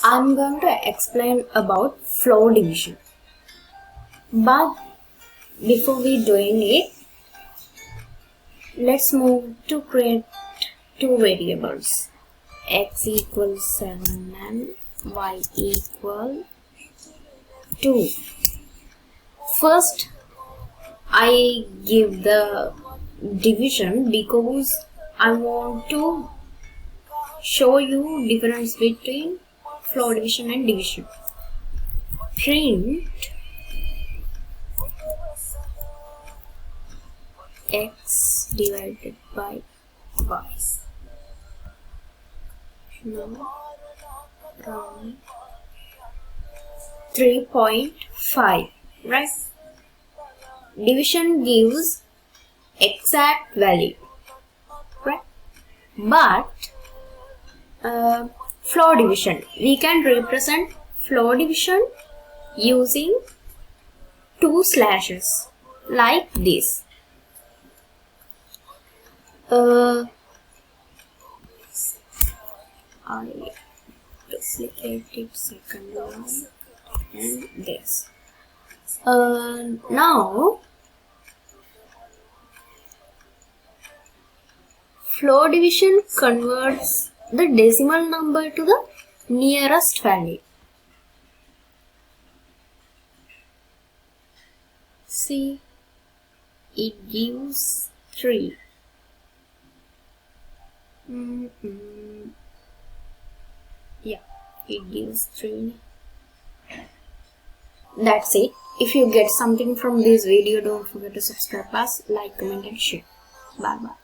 I'm going to explain about floor division. But before we doing it, let's move to create two variables. X equals 7 and Y equal 2. First, I give the division because I want to show you difference between floor division and division. Print X divided by Y. Now round 3.5, right? Division gives exact value, right? But floor division, we can represent floor division using two slashes like this. I duplicated second one and this. Now floor division converts the decimal number to the nearest value. See, it gives 3. Yeah, it gives 3. That's it. If you get something from this video, don't forget to subscribe us, like, comment and share. Bye bye.